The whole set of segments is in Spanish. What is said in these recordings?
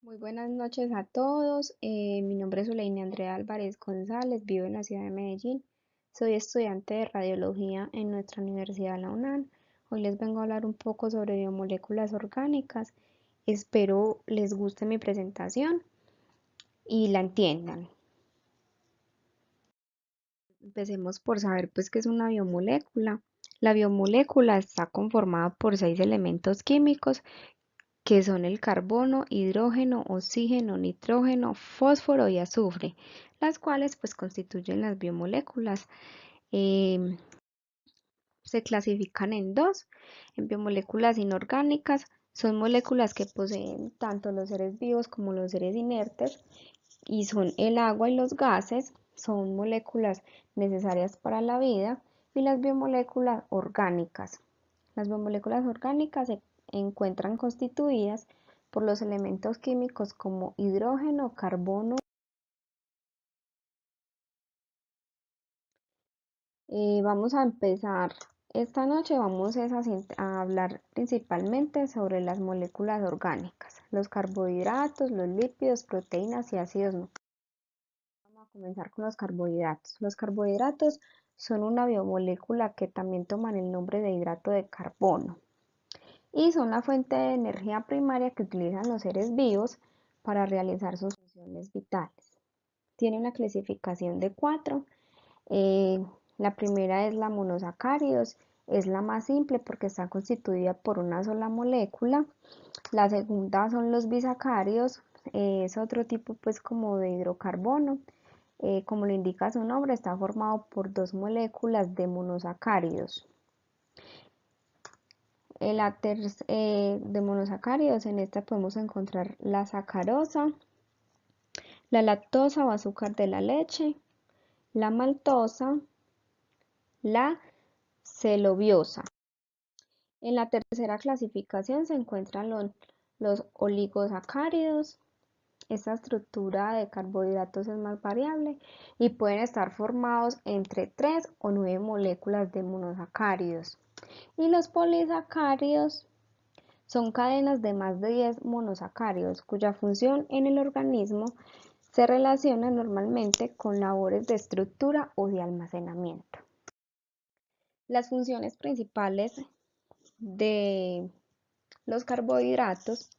Muy buenas noches a todos. Mi nombre es Zuleina Andrea Álvarez González, vivo en la ciudad de Medellín. Soy estudiante de radiología en nuestra universidad, la UNAM. Hoy les vengo a hablar un poco sobre biomoléculas orgánicas. Espero les guste mi presentación y la entiendan. Empecemos por saber pues qué es una biomolécula. La biomolécula está conformada por 6 elementos químicos que son el carbono, hidrógeno, oxígeno, nitrógeno, fósforo y azufre, las cuales pues constituyen las biomoléculas. Em, Se clasifican en dos, en biomoléculas inorgánicas, son moléculas que poseen tanto los seres vivos como los seres inertes y son el agua y los gases, son moléculas necesarias para la vida, y las biomoléculas orgánicas. Las biomoléculas orgánicas se encuentran constituidas por los elementos químicos como hidrógeno, carbono. Vamos a empezar esta noche, vamos a hablar principalmente sobre las moléculas orgánicas, los carbohidratos, los lípidos, proteínas y ácidos nucleicos. Vamos a comenzar con los carbohidratos. Los carbohidratos son una biomolécula que también toman el nombre de hidrato de carbono y son la fuente de energía primaria que utilizan los seres vivos para realizar sus funciones vitales. Tiene una clasificación de 4. La primera es la monosacáridos, es la más simple porque está constituida por una sola molécula. La segunda son los bisacáridos, es otro tipo pues como de hidrocarbono. Como lo indica su nombre, está formado por dos moléculas de monosacáridos. De monosacáridos, en esta podemos encontrar la sacarosa, la lactosa o azúcar de la leche, la maltosa, la celobiosa. En la tercera clasificación se encuentran los oligosacáridos. Esta estructura de carbohidratos es más variable y pueden estar formados entre 3 o 9 moléculas de monosacáridos. Y los polisacáridos son cadenas de más de 10 monosacáridos cuya función en el organismo se relaciona normalmente con labores de estructura o de almacenamiento. Las funciones principales de los carbohidratos,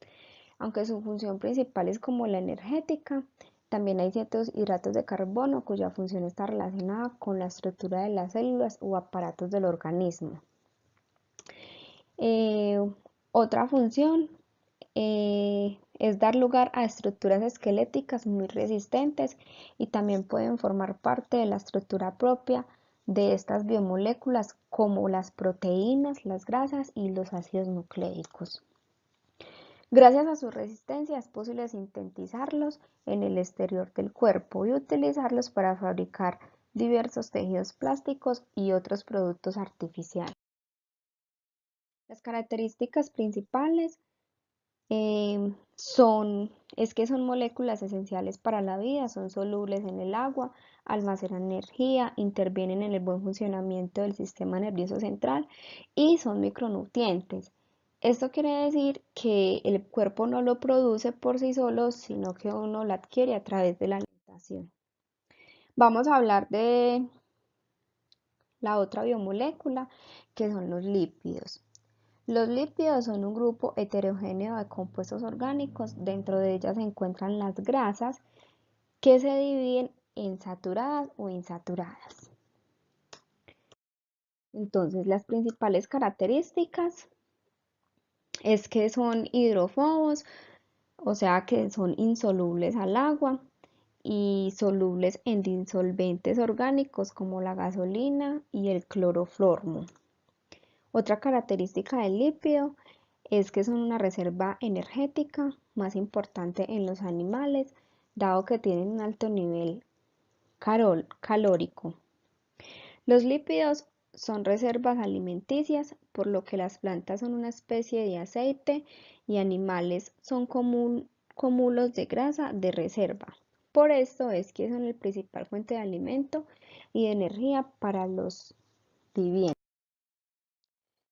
aunque su función principal es como la energética, también hay ciertos hidratos de carbono cuya función está relacionada con la estructura de las células o aparatos del organismo. Eh, Otra función es dar lugar a estructuras esqueléticas muy resistentes y también pueden formar parte de la estructura propia de estas biomoléculas como las proteínas, las grasas y los ácidos nucleicos. Gracias a su resistencia es posible sintetizarlos en el exterior del cuerpo y utilizarlos para fabricar diversos tejidos plásticos y otros productos artificiales. Las características principales que son moléculas esenciales para la vida, son solubles en el agua, almacenan energía, intervienen en el buen funcionamiento del sistema nervioso central y son micronutrientes. Esto quiere decir que el cuerpo no lo produce por sí solo, sino que uno lo adquiere a través de la alimentación. Vamos a hablar de la otra biomolécula, que son los lípidos. Los lípidos son un grupo heterogéneo de compuestos orgánicos. Dentro de ellas se encuentran las grasas que se dividen en saturadas o insaturadas. Entonces, las principales características es que son hidrófobos, o sea que son insolubles al agua y solubles en disolventes orgánicos como la gasolina y el cloroformo. Otra característica del lípido es que son una reserva energética más importante en los animales, dado que tienen un alto nivel calórico. Los lípidos son reservas alimenticias, por lo que las plantas son una especie de aceite y animales son cúmulos de grasa de reserva. Por esto es que son la principal fuente de alimento y de energía para los vivientes.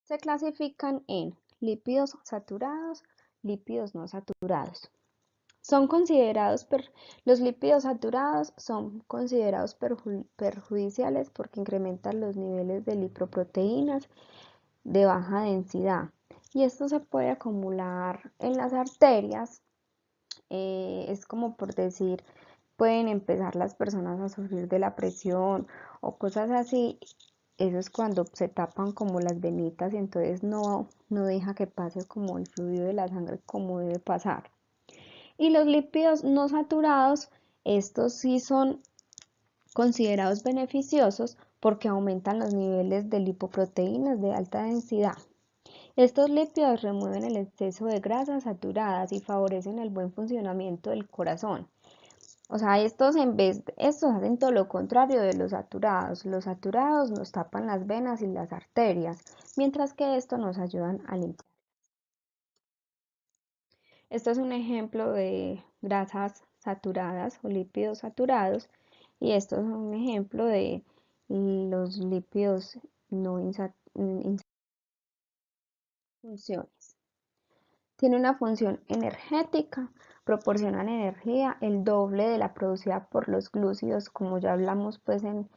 Se clasifican en lípidos saturados, lípidos no saturados. Son considerados, los lípidos saturados son considerados perjudiciales porque incrementan los niveles de lipoproteínas de baja densidad y esto se puede acumular en las arterias. Es como por decir, pueden empezar las personas a sufrir de la presión o cosas así. Eso es cuando se tapan como las venitas y entonces no deja que pase como el fluido de la sangre como debe pasar. Y los lípidos no saturados, estos sí son considerados beneficiosos porque aumentan los niveles de lipoproteínas de alta densidad. Estos lípidos remueven el exceso de grasas saturadas y favorecen el buen funcionamiento del corazón. O sea, estos hacen todo lo contrario de los saturados. Los saturados nos tapan las venas y las arterias, mientras que estos nos ayudan a limpiar. Esto es un ejemplo de grasas saturadas o lípidos saturados y esto es un ejemplo de los lípidos no funciones. Tiene una función energética, proporcionan energía el doble de la producida por los glúcidos, como ya hablamos pues en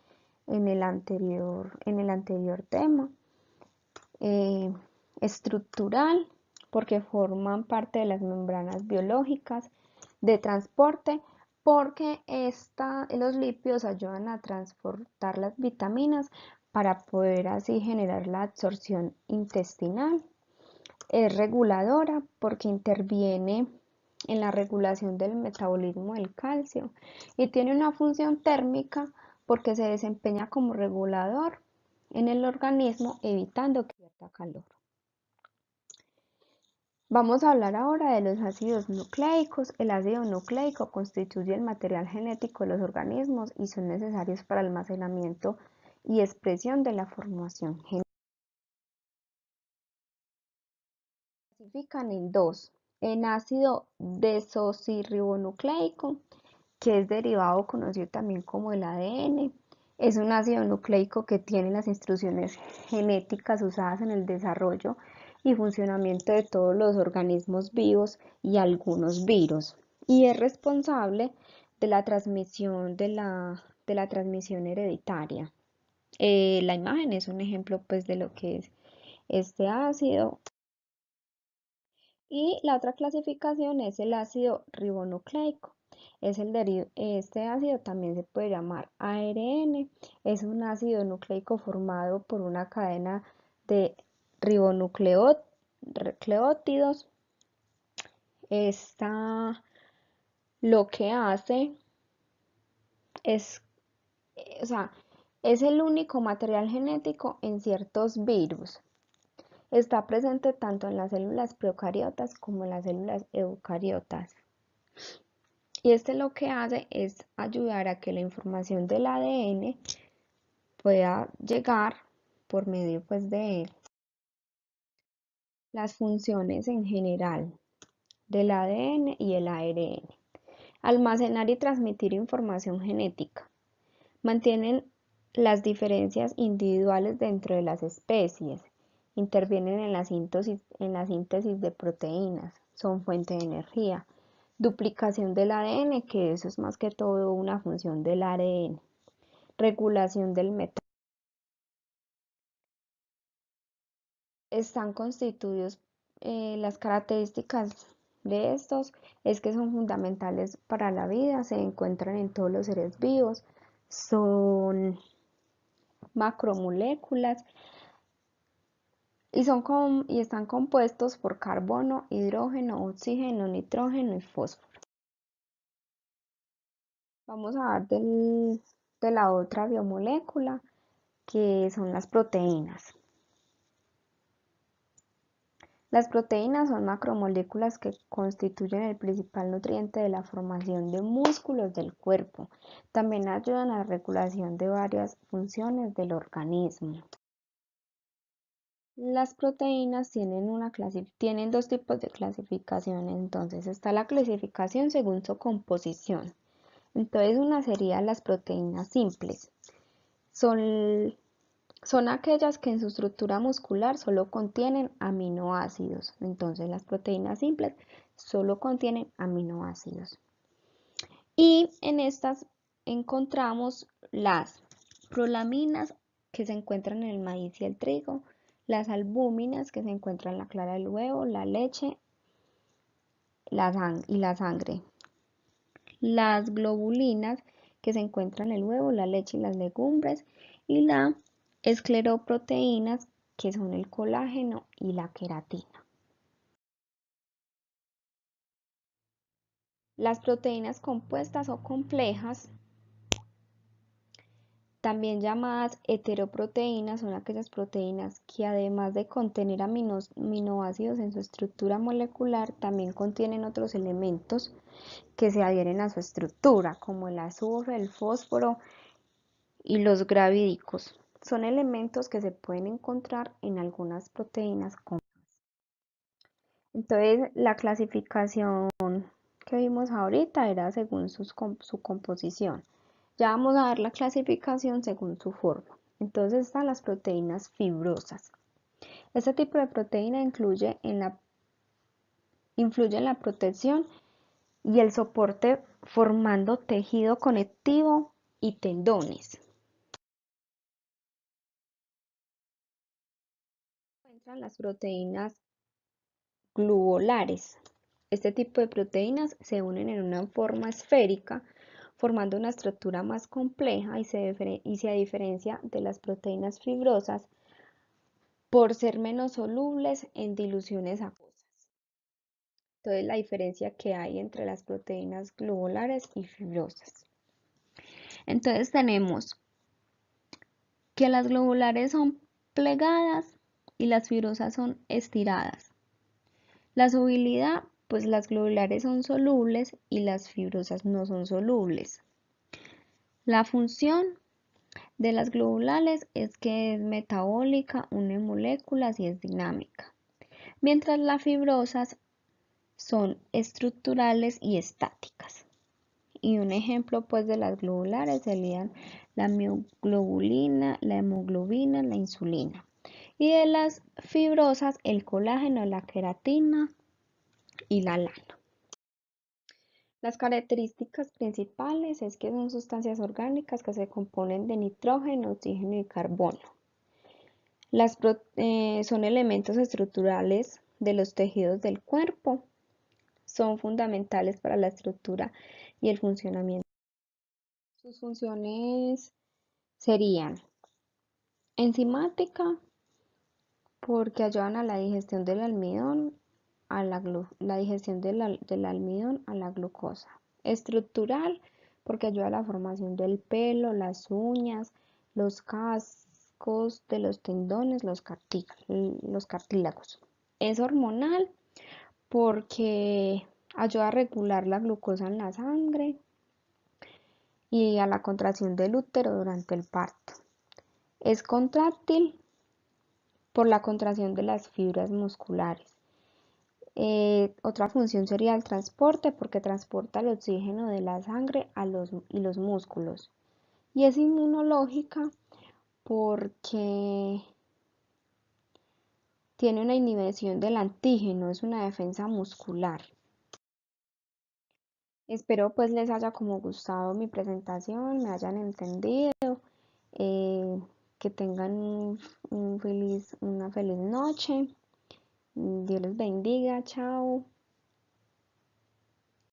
el anterior tema. Estructural, porque forman parte de las membranas biológicas, de transporte, porque los lípidos ayudan a transportar las vitaminas para poder así generar la absorción intestinal. Es reguladora porque interviene en la regulación del metabolismo del calcio y tiene una función térmica porque se desempeña como regulador en el organismo evitando que pierda calor. Vamos a hablar ahora de los ácidos nucleicos. El ácido nucleico constituye el material genético de los organismos y son necesarios para el almacenamiento y expresión de la formación genética. Se clasifican en dos, en ácido desoxirribonucleico, que es derivado conocido también como el ADN. Es un ácido nucleico que tiene las instrucciones genéticas usadas en el desarrollo y funcionamiento de todos los organismos vivos y algunos virus, y es responsable de la transmisión transmisión hereditaria. La imagen es un ejemplo pues de lo que es este ácido. Y la otra clasificación es el ácido ribonucleico. Este ácido también se puede llamar ARN. Es un ácido nucleico formado por una cadena de ribonucleótidos. Esta lo que hace es, o sea, es el único material genético en ciertos virus. Está presente tanto en las células procariotas como en las células eucariotas. Y este lo que hace es ayudar a que la información del ADN pueda llegar por medio pues de él. Las funciones en general del ADN y el ARN. Almacenar y transmitir información genética. Mantienen las diferencias individuales dentro de las especies. Intervienen en la síntesis de proteínas. Son fuente de energía. Duplicación del ADN, que eso es más que todo una función del ARN. Regulación del metabolismo. Están constituidos, las características de estos es que son fundamentales para la vida, se encuentran en todos los seres vivos, son macromoléculas y están compuestos por carbono, hidrógeno, oxígeno, nitrógeno y fósforo. Vamos a hablar de la otra biomolécula, que son las proteínas. Las proteínas son macromoléculas que constituyen el principal nutriente de la formación de músculos del cuerpo. También ayudan a la regulación de varias funciones del organismo. Las proteínas tienen dos tipos de clasificación, entonces está la clasificación según su composición. Entonces una sería las proteínas simples. Son son aquellas que en su estructura muscular solo contienen aminoácidos. Entonces las proteínas simples solo contienen aminoácidos. Y en estas encontramos las prolaminas que se encuentran en el maíz y el trigo, las albúminas que se encuentran en la clara del huevo, la leche y la sangre, las globulinas que se encuentran en el huevo, la leche y las legumbres, y las escleroproteínas que son el colágeno y la queratina. Las proteínas compuestas o complejas, también llamadas heteroproteínas, son aquellas proteínas que además de contener aminoácidos en su estructura molecular, también contienen otros elementos que se adhieren a su estructura, como el azufre, el fósforo y los gravídicos. Son elementos que se pueden encontrar en algunas proteínas complejas. Entonces, la clasificación que vimos ahorita era según su composición. Ya vamos a ver la clasificación según su forma. Entonces están las proteínas fibrosas. Este tipo de proteína influye en la protección y el soporte formando tejido conectivo y tendones. Encuentran las proteínas globulares. Este tipo de proteínas se unen en una forma esférica, formando una estructura más compleja y se diferencia de las proteínas fibrosas por ser menos solubles en diluciones acuosas. Entonces, la diferencia que hay entre las proteínas globulares y fibrosas. Entonces, tenemos que las globulares son plegadas y las fibrosas son estiradas. La solubilidad, pues las globulares son solubles y las fibrosas no son solubles. La función de las globulares es que es metabólica, une moléculas y es dinámica, mientras las fibrosas son estructurales y estáticas. Y un ejemplo pues de las globulares serían la mioglobulina, la hemoglobina, la insulina. Y de las fibrosas el colágeno, la queratina y la lana. Las características principales es que son sustancias orgánicas que se componen de nitrógeno, oxígeno y carbono. Son elementos estructurales de los tejidos del cuerpo. Son fundamentales para la estructura y el funcionamiento. Sus funciones serían enzimática, porque ayudan a la digestión del almidón, la digestión del almidón a la glucosa. Estructural, porque ayuda a la formación del pelo, las uñas, los cascos de los tendones, los cartílagos. Es hormonal, porque ayuda a regular la glucosa en la sangre y a la contracción del útero durante el parto. Es contráctil por la contracción de las fibras musculares. Otra función sería el transporte, porque transporta el oxígeno de la sangre y los músculos. Y es inmunológica porque tiene una inhibición del antígeno, es una defensa muscular. Espero pues les haya como gustado mi presentación, me hayan entendido, que tengan una feliz noche. Dios les bendiga, chao.